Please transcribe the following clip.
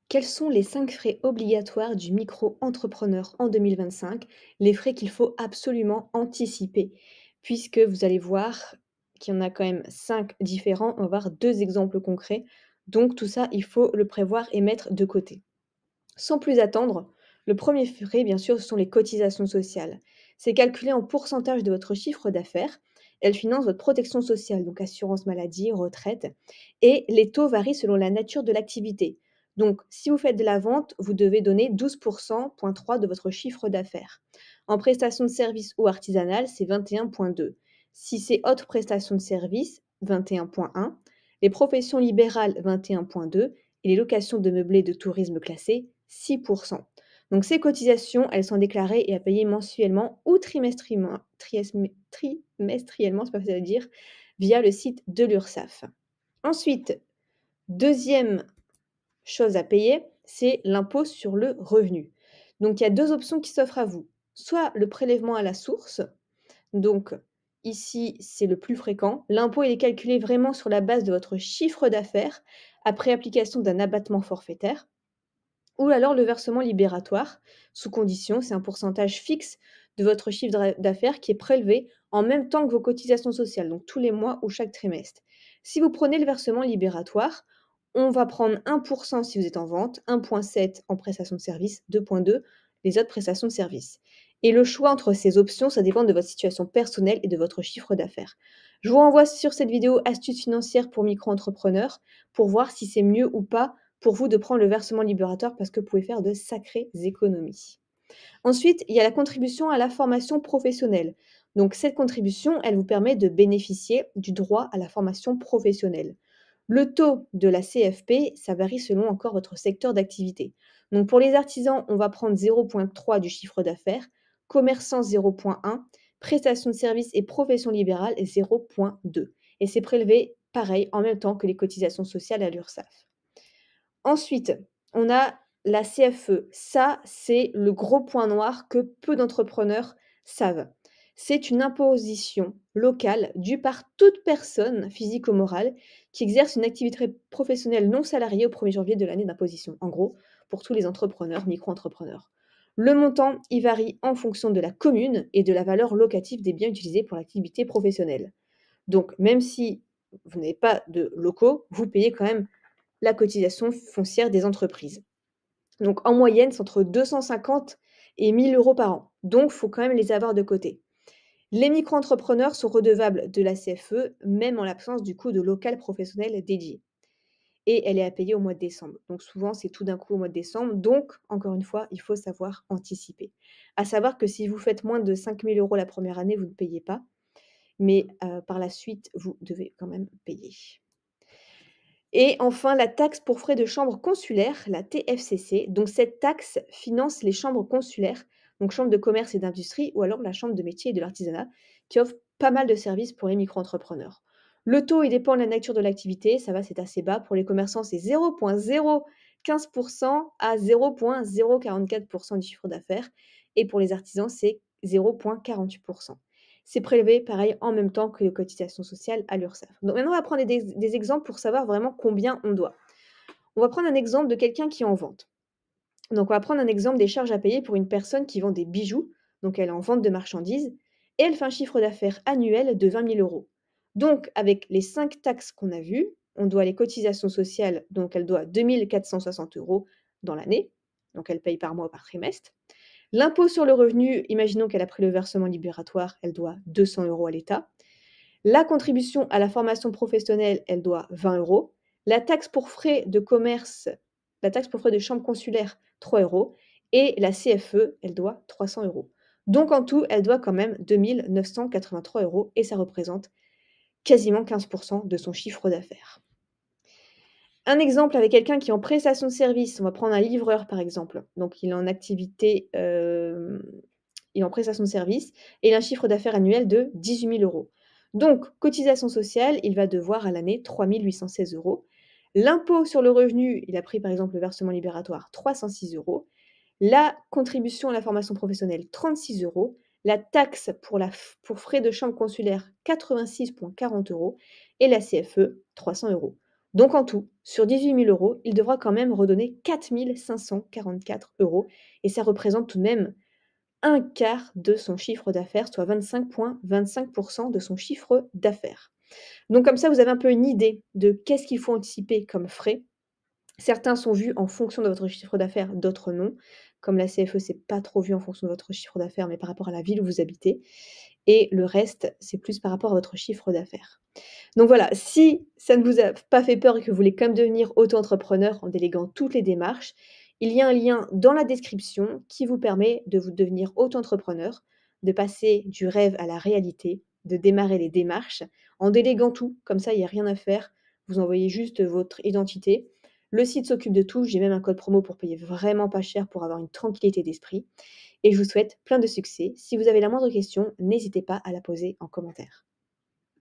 Quels sont les 5 frais obligatoires du micro-entrepreneur en 2025? Les frais qu'il faut absolument anticiper, puisque vous allez voir qu'il y en a quand même 5 différents. On va voir 2 exemples concrets. Donc tout ça, il faut le prévoir et mettre de côté. Sans plus attendre, le premier frais, bien sûr, ce sont les cotisations sociales. C'est calculé en pourcentage de votre chiffre d'affaires. Elles financent votre protection sociale, donc assurance maladie, retraite. Et les taux varient selon la nature de l'activité. Donc, si vous faites de la vente, vous devez donner 12,3% de votre chiffre d'affaires. En prestation de service ou artisanale, c'est 21,2. Si c'est autre prestation de service, 21,1. Les professions libérales, 21,2 et les locations de meublés de tourisme classés, 6%. Donc ces cotisations, elles sont déclarées et à payer mensuellement ou trimestriellement, c'est pas facile à dire, via le site de l'URSSAF. Ensuite, deuxième chose à payer, c'est l'impôt sur le revenu. Donc il y a 2 options qui s'offrent à vous. Soit le prélèvement à la source, donc ici, c'est le plus fréquent. L'impôt, il est calculé vraiment sur la base de votre chiffre d'affaires après application d'un abattement forfaitaire. Ou alors le versement libératoire, sous condition, c'est un pourcentage fixe de votre chiffre d'affaires qui est prélevé en même temps que vos cotisations sociales, donc tous les mois ou chaque trimestre. Si vous prenez le versement libératoire, on va prendre 1% si vous êtes en vente, 1,7 en prestation de service, 2,2 les autres prestations de service. Et le choix entre ces options, ça dépend de votre situation personnelle et de votre chiffre d'affaires. Je vous renvoie sur cette vidéo astuces financières pour micro-entrepreneurs pour voir si c'est mieux ou pas pour vous de prendre le versement libératoire parce que vous pouvez faire de sacrées économies. Ensuite, il y a la contribution à la formation professionnelle. Donc cette contribution, elle vous permet de bénéficier du droit à la formation professionnelle. Le taux de la CFP, ça varie selon encore votre secteur d'activité. Donc pour les artisans, on va prendre 0,3 du chiffre d'affaires, commerçants 0,1, prestations de services et professions libérales 0,2. Et c'est prélevé pareil en même temps que les cotisations sociales à l'URSSAF. Ensuite, on a la CFE. Ça, c'est le gros point noir que peu d'entrepreneurs savent. C'est une imposition locale due par toute personne, physique ou morale, qui exerce une activité professionnelle non salariée au 1er janvier de l'année d'imposition. En gros, pour tous les entrepreneurs, micro-entrepreneurs. Le montant, il varie en fonction de la commune et de la valeur locative des biens utilisés pour l'activité professionnelle. Donc, même si vous n'avez pas de locaux, vous payez quand même la cotisation foncière des entreprises. Donc en moyenne, c'est entre 250 et 1 000 € par an. Donc il faut quand même les avoir de côté. Les micro-entrepreneurs sont redevables de la CFE, même en l'absence du coût de local professionnel dédié. Et elle est à payer au mois de décembre. Donc souvent, c'est tout d'un coup au mois de décembre. Donc, encore une fois, il faut savoir anticiper. À savoir que si vous faites moins de 5 000 € la première année, vous ne payez pas. Mais par la suite, vous devez quand même payer. Et enfin, la taxe pour frais de chambre consulaire, la TFCC. Donc cette taxe finance les chambres consulaires, donc chambre de commerce et d'industrie ou alors la chambre de métier et de l'artisanat, qui offre pas mal de services pour les micro-entrepreneurs. Le taux, il dépend de la nature de l'activité, ça va, c'est assez bas. Pour les commerçants, c'est 0,015% à 0,044% du chiffre d'affaires. Et pour les artisans, c'est 0,48%. C'est prélevé pareil en même temps que les cotisations sociales à l'URSSAF. Donc maintenant, on va prendre des exemples pour savoir vraiment combien on doit. On va prendre un exemple de quelqu'un qui est en vente. Donc on va prendre un exemple des charges à payer pour une personne qui vend des bijoux, donc elle est en vente de marchandises, et elle fait un chiffre d'affaires annuel de 20 000 €. Donc avec les 5 taxes qu'on a vues, on doit les cotisations sociales, donc elle doit 2 460 € dans l'année, donc elle paye par mois ou par trimestre. L'impôt sur le revenu, imaginons qu'elle a pris le versement libératoire, elle doit 200 € à l'État. La contribution à la formation professionnelle, elle doit 20 €. La taxe pour frais de commerce, la taxe pour frais de chambre consulaire, 3 € et la CFE, elle doit 300 €. Donc en tout, elle doit quand même 2 983 € et ça représente quasiment 15% de son chiffre d'affaires. Un exemple avec quelqu'un qui est en prestation de service, on va prendre un livreur par exemple. Donc il est en activité, il est en prestation de service et il a un chiffre d'affaires annuel de 18 000 €. Donc cotisation sociale, il va devoir à l'année 3 816 €. L'impôt sur le revenu, il a pris par exemple le versement libératoire, 306 €. La contribution à la formation professionnelle, 36 €. La taxe pour frais de chambre consulaire, 86,40 € et la CFE, 300 €. Donc en tout, sur 18 000 €, il devra quand même redonner 4 544 € et ça représente tout de même un quart de son chiffre d'affaires, soit 25,25 % de son chiffre d'affaires. Donc comme ça, vous avez un peu une idée de qu'est-ce qu'il faut anticiper comme frais. Certains sont vus en fonction de votre chiffre d'affaires, d'autres non. Comme la CFE, c'est pas trop vu en fonction de votre chiffre d'affaires, mais par rapport à la ville où vous habitez. Et le reste, c'est plus par rapport à votre chiffre d'affaires. Donc voilà, si ça ne vous a pas fait peur et que vous voulez quand même devenir auto-entrepreneur en déléguant toutes les démarches, il y a un lien dans la description qui vous permet de vous devenir auto-entrepreneur, de passer du rêve à la réalité, de démarrer les démarches en déléguant tout. Comme ça, il y a rien à faire. Vous envoyez juste votre identité. Le site s'occupe de tout. J'ai même un code promo pour payer vraiment pas cher pour avoir une tranquillité d'esprit et je vous souhaite plein de succès. Si vous avez la moindre question, n'hésitez pas à la poser en commentaire.